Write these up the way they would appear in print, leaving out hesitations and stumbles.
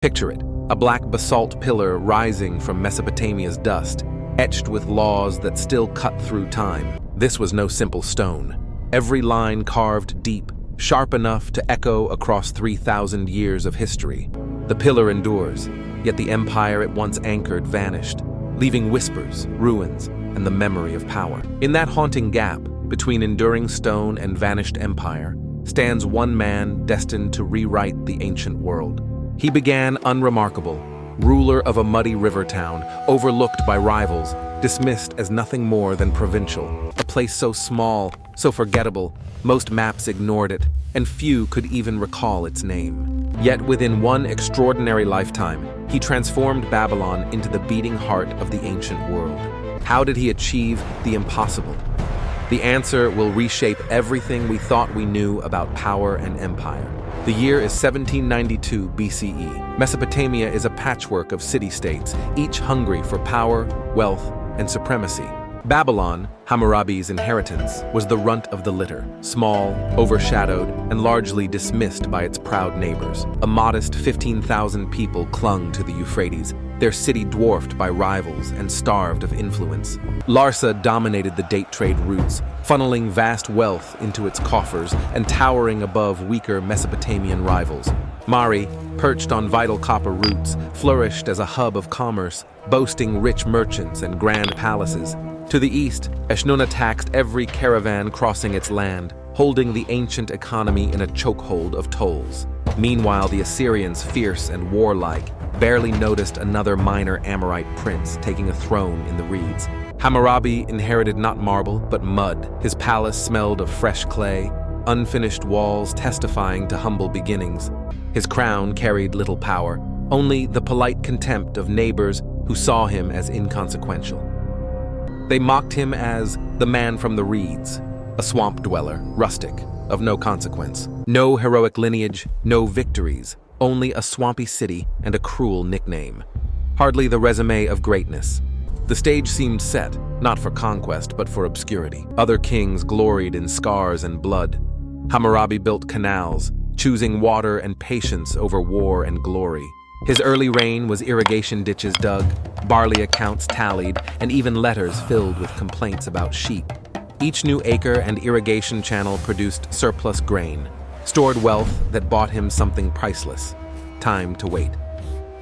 Picture it, a black basalt pillar rising from Mesopotamia's dust, etched with laws that still cut through time. This was no simple stone. Every line carved deep, sharp enough to echo across 3,000 years of history. The pillar endures, yet the empire it once anchored vanished, leaving whispers, ruins, and the memory of power. In that haunting gap between enduring stone and vanished empire stands one man destined to rewrite the ancient world. He began unremarkable, ruler of a muddy river town, overlooked by rivals, dismissed as nothing more than provincial. A place so small, so forgettable, most maps ignored it, and few could even recall its name. Yet within one extraordinary lifetime, he transformed Babylon into the beating heart of the ancient world. How did he achieve the impossible? The answer will reshape everything we thought we knew about power and empire. The year is 1792 BCE. Mesopotamia is a patchwork of city-states, each hungry for power, wealth, and supremacy. Babylon, Hammurabi's inheritance, was the runt of the litter, small, overshadowed, and largely dismissed by its proud neighbors. A modest 15,000 people clung to the Euphrates, their city dwarfed by rivals and starved of influence. Larsa dominated the date trade routes, funneling vast wealth into its coffers and towering above weaker Mesopotamian rivals. Mari, perched on vital copper routes, flourished as a hub of commerce, boasting rich merchants and grand palaces. To the east, Eshnunna taxed every caravan crossing its land, holding the ancient economy in a chokehold of tolls. Meanwhile, the Assyrians, fierce and warlike, barely noticed another minor Amorite prince taking a throne in the reeds. Hammurabi inherited not marble, but mud. His palace smelled of fresh clay, unfinished walls testifying to humble beginnings. His crown carried little power, only the polite contempt of neighbors who saw him as inconsequential. They mocked him as the man from the reeds, a swamp dweller, rustic, of no consequence. No heroic lineage, no victories, only a swampy city and a cruel nickname. Hardly the resume of greatness. The stage seemed set, not for conquest, but for obscurity. Other kings gloried in scars and blood. Hammurabi built canals, choosing water and patience over war and glory. His early reign was irrigation ditches dug, barley accounts tallied, and even letters filled with complaints about sheep. Each new acre and irrigation channel produced surplus grain, stored wealth that bought him something priceless: time to wait.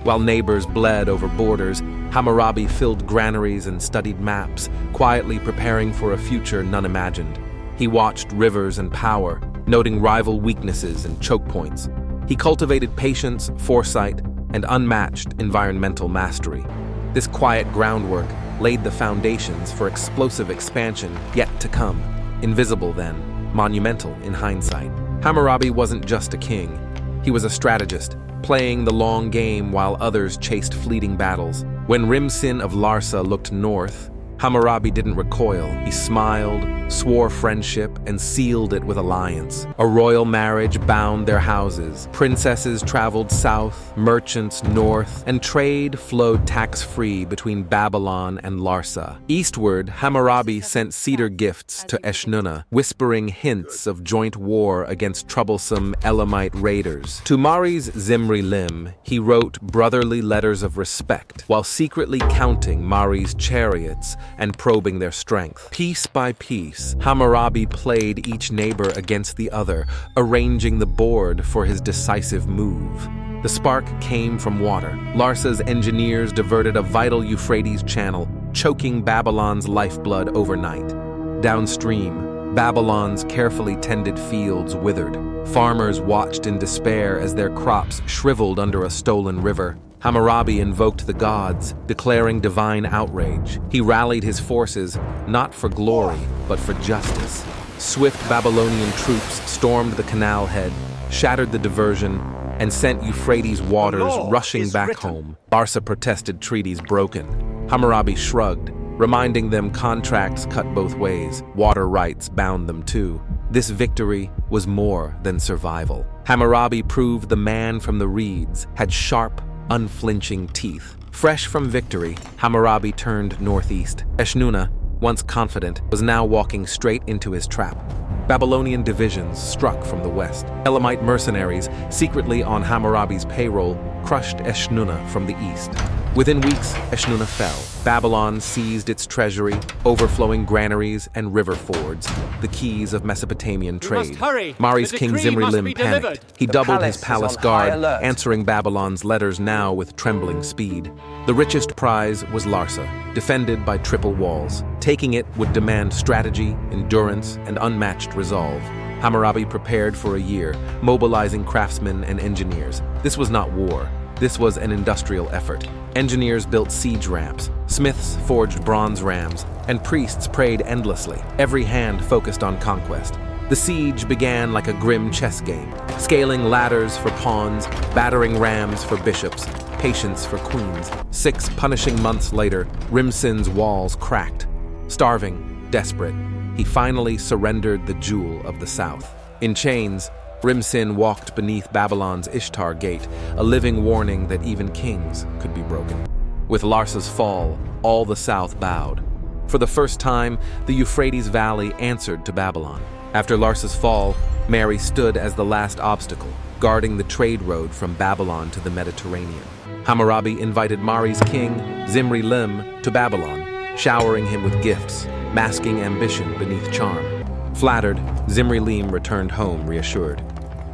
While neighbors bled over borders, Hammurabi filled granaries and studied maps, quietly preparing for a future none imagined. He watched rivers and power, noting rival weaknesses and choke points. He cultivated patience, foresight, and unmatched environmental mastery. This quiet groundwork laid the foundations for explosive expansion yet to come. Invisible then, monumental in hindsight. Hammurabi wasn't just a king. He was a strategist, playing the long game while others chased fleeting battles. When Rimsin of Larsa looked north, Hammurabi didn't recoil. He smiled, swore friendship, and sealed it with alliance. A royal marriage bound their houses. Princesses traveled south, merchants north, and trade flowed tax-free between Babylon and Larsa. Eastward, Hammurabi sent cedar gifts to Eshnunna, whispering hints of joint war against troublesome Elamite raiders. To Mari's Zimri Lim, he wrote brotherly letters of respect, while secretly counting Mari's chariots and probing their strength. Piece by piece, Hammurabi played each neighbor against the other, arranging the board for his decisive move. The spark came from water. Larsa's engineers diverted a vital Euphrates channel, choking Babylon's lifeblood overnight. Downstream, Babylon's carefully tended fields withered. Farmers watched in despair as their crops shriveled under a stolen river. Hammurabi invoked the gods, declaring divine outrage. He rallied his forces, not for glory, but for justice. Swift Babylonian troops stormed the canal head, shattered the diversion, and sent Euphrates waters rushing back home. Larsa protested treaties broken. Hammurabi shrugged, reminding them contracts cut both ways. Water rights bound them too. This victory was more than survival. Hammurabi proved the man from the reeds had sharp, unflinching teeth. Fresh from victory, Hammurabi turned northeast. Eshnunna, once confident, was now walking straight into his trap. Babylonian divisions struck from the west. Elamite mercenaries, secretly on Hammurabi's payroll, crushed Eshnunna from the east. Within weeks, Eshnunna fell. Babylon seized its treasury, overflowing granaries and river fords, the keys of Mesopotamian trade. Mari's king Zimri-Lim panicked. He doubled his palace guard, answering Babylon's letters now with trembling speed. The richest prize was Larsa, defended by triple walls. Taking it would demand strategy, endurance, and unmatched resolve. Hammurabi prepared for a year, mobilizing craftsmen and engineers. This was not war. This was an industrial effort. Engineers built siege ramps, smiths forged bronze rams, and priests prayed endlessly, every hand focused on conquest. The siege began like a grim chess game, scaling ladders for pawns, battering rams for bishops, patience for queens. 6 punishing months later, Rimsin's walls cracked. Starving, desperate, he finally surrendered the jewel of the south. In chains, Rimsin walked beneath Babylon's Ishtar Gate, a living warning that even kings could be broken. With Larsa's fall, all the south bowed. For the first time, the Euphrates Valley answered to Babylon. After Larsa's fall, Mary stood as the last obstacle, guarding the trade road from Babylon to the Mediterranean. Hammurabi invited Mari's king, Zimri-Lim, to Babylon, showering him with gifts, masking ambition beneath charm. Flattered, Zimri-Lim returned home reassured.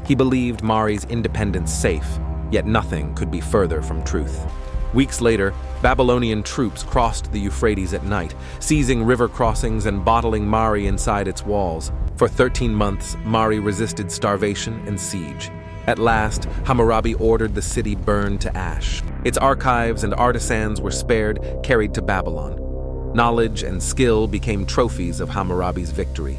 He believed Mari's independence safe, yet nothing could be further from truth. Weeks later, Babylonian troops crossed the Euphrates at night, seizing river crossings and bottling Mari inside its walls. For 13 months, Mari resisted starvation and siege. At last, Hammurabi ordered the city burned to ash. Its archives and artisans were spared, carried to Babylon. Knowledge and skill became trophies of Hammurabi's victory.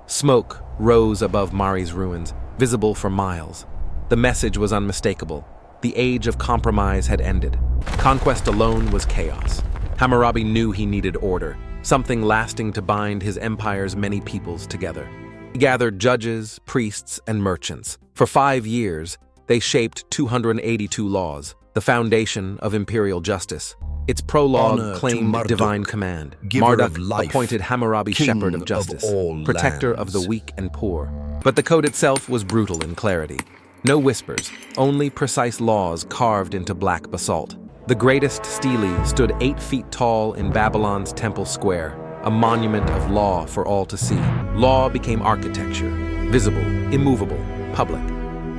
Smoke rose above Mari's ruins, visible for miles. The message was unmistakable. The age of compromise had ended. Conquest alone was chaos. Hammurabi knew he needed order, something lasting to bind his empire's many peoples together. He gathered judges, priests, and merchants. For 5 years, they shaped 282 laws, the foundation of imperial justice. Its prologue claimed divine command. Marduk appointed Hammurabi shepherd of justice, protector of the weak and poor. But the code itself was brutal in clarity. No whispers, only precise laws carved into black basalt. The greatest stele stood 8 feet tall in Babylon's temple square, a monument of law for all to see. Law became architecture, visible, immovable, public.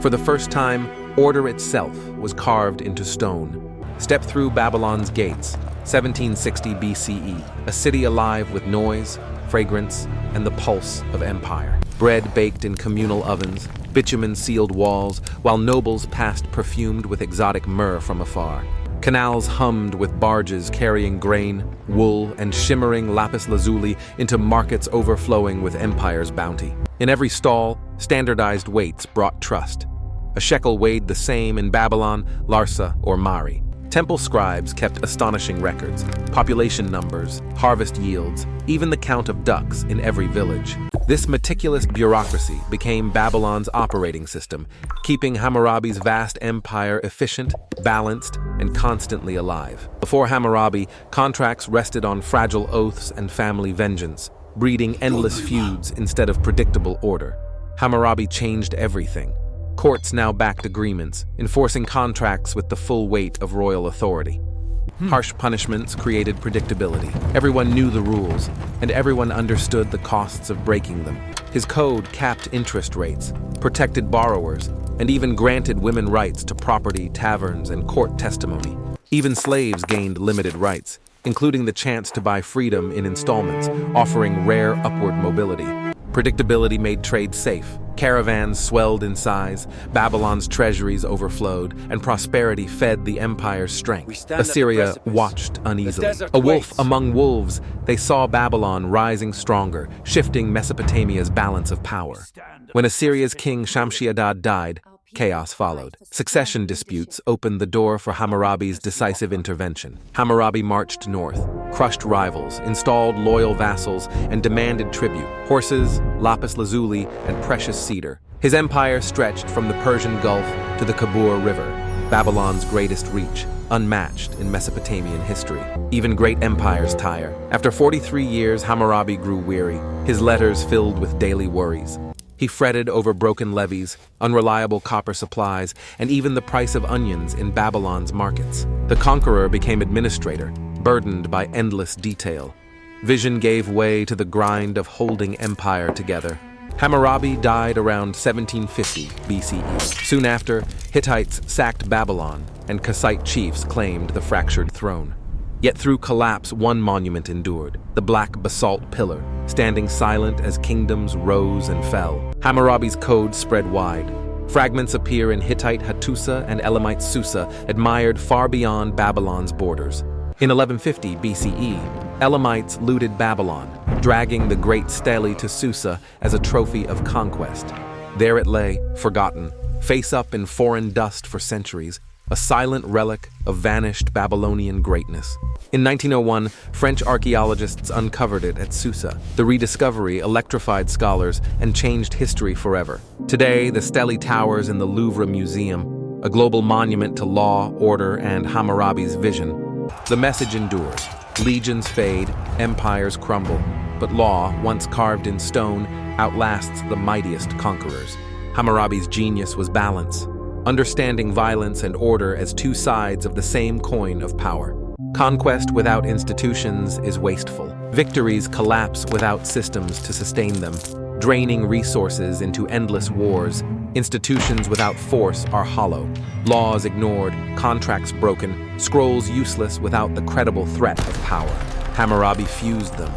For the first time, order itself was carved into stone. Step through Babylon's gates, 1760 BCE, a city alive with noise, fragrance, and the pulse of empire. Bread baked in communal ovens, bitumen-sealed walls, while nobles passed perfumed with exotic myrrh from afar. Canals hummed with barges carrying grain, wool, and shimmering lapis lazuli into markets overflowing with empire's bounty. In every stall, standardized weights brought trust. A shekel weighed the same in Babylon, Larsa, or Mari. Temple scribes kept astonishing records, population numbers, harvest yields, even the count of ducks in every village. This meticulous bureaucracy became Babylon's operating system, keeping Hammurabi's vast empire efficient, balanced, and constantly alive. Before Hammurabi, contracts rested on fragile oaths and family vengeance, breeding endless feuds instead of predictable order. Hammurabi changed everything. Courts now backed agreements, enforcing contracts with the full weight of royal authority. Harsh punishments created predictability. Everyone knew the rules, and everyone understood the costs of breaking them. His code capped interest rates, protected borrowers, and even granted women rights to property, taverns, and court testimony. Even slaves gained limited rights, including the chance to buy freedom in installments, offering rare upward mobility. Predictability made trade safe. Caravans swelled in size, Babylon's treasuries overflowed, and prosperity fed the empire's strength. Assyria watched uneasily. A wolf among wolves, they saw Babylon rising stronger, shifting Mesopotamia's balance of power. When Assyria's king Shamshi-Adad died, chaos followed. Succession disputes opened the door for Hammurabi's decisive intervention. Hammurabi marched north, crushed rivals, installed loyal vassals, and demanded tribute: horses, lapis lazuli, and precious cedar. His empire stretched from the Persian Gulf to the Kabul River, Babylon's greatest reach, unmatched in Mesopotamian history. Even great empires tire. After 43 years, Hammurabi grew weary, his letters filled with daily worries. He fretted over broken levees, unreliable copper supplies, and even the price of onions in Babylon's markets. The conqueror became administrator, burdened by endless detail. Vision gave way to the grind of holding empire together. Hammurabi died around 1750 BCE. Soon after, Hittites sacked Babylon, and Kassite chiefs claimed the fractured throne. Yet through collapse, one monument endured, the black basalt pillar, standing silent as kingdoms rose and fell. Hammurabi's code spread wide. Fragments appear in Hittite Hattusa and Elamite Susa, admired far beyond Babylon's borders. In 1150 BCE, Elamites looted Babylon, dragging the great stele to Susa as a trophy of conquest. There it lay, forgotten, face up in foreign dust for centuries, a silent relic of vanished Babylonian greatness. In 1901, French archaeologists uncovered it at Susa. The rediscovery electrified scholars and changed history forever. Today, the stele towers in the Louvre Museum, a global monument to law, order, and Hammurabi's vision. The message endures. Legions fade, empires crumble, but law, once carved in stone, outlasts the mightiest conquerors. Hammurabi's genius was balance, understanding violence and order as two sides of the same coin of power. Conquest without institutions is wasteful. Victories collapse without systems to sustain them, draining resources into endless wars. Institutions without force are hollow. Laws ignored, contracts broken, scrolls useless without the credible threat of power. Hammurabi fused them.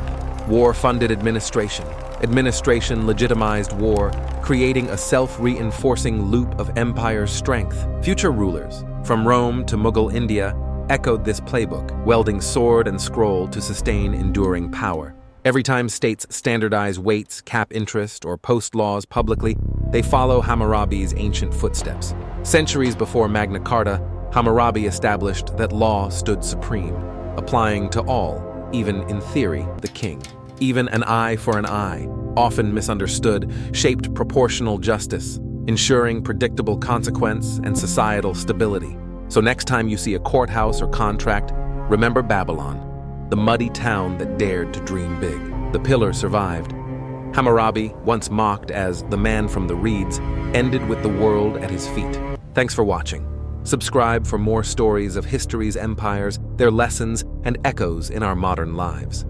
War funded administration. Administration legitimized war, creating a self-reinforcing loop of empire strength. Future rulers, from Rome to Mughal India, echoed this playbook, welding sword and scroll to sustain enduring power. Every time states standardize weights, cap interest, or post laws publicly, they follow Hammurabi's ancient footsteps. Centuries before Magna Carta, Hammurabi established that law stood supreme, applying to all, even in theory, the king. Even an eye for an eye, often misunderstood, shaped proportional justice, ensuring predictable consequence and societal stability. So next time you see a courthouse or contract, remember Babylon, the muddy town that dared to dream big. The pillar survived. Hammurabi, once mocked as the man from the reeds, ended with the world at his feet. Thanks for watching. Subscribe for more stories of history's empires, their lessons, and echoes in our modern lives.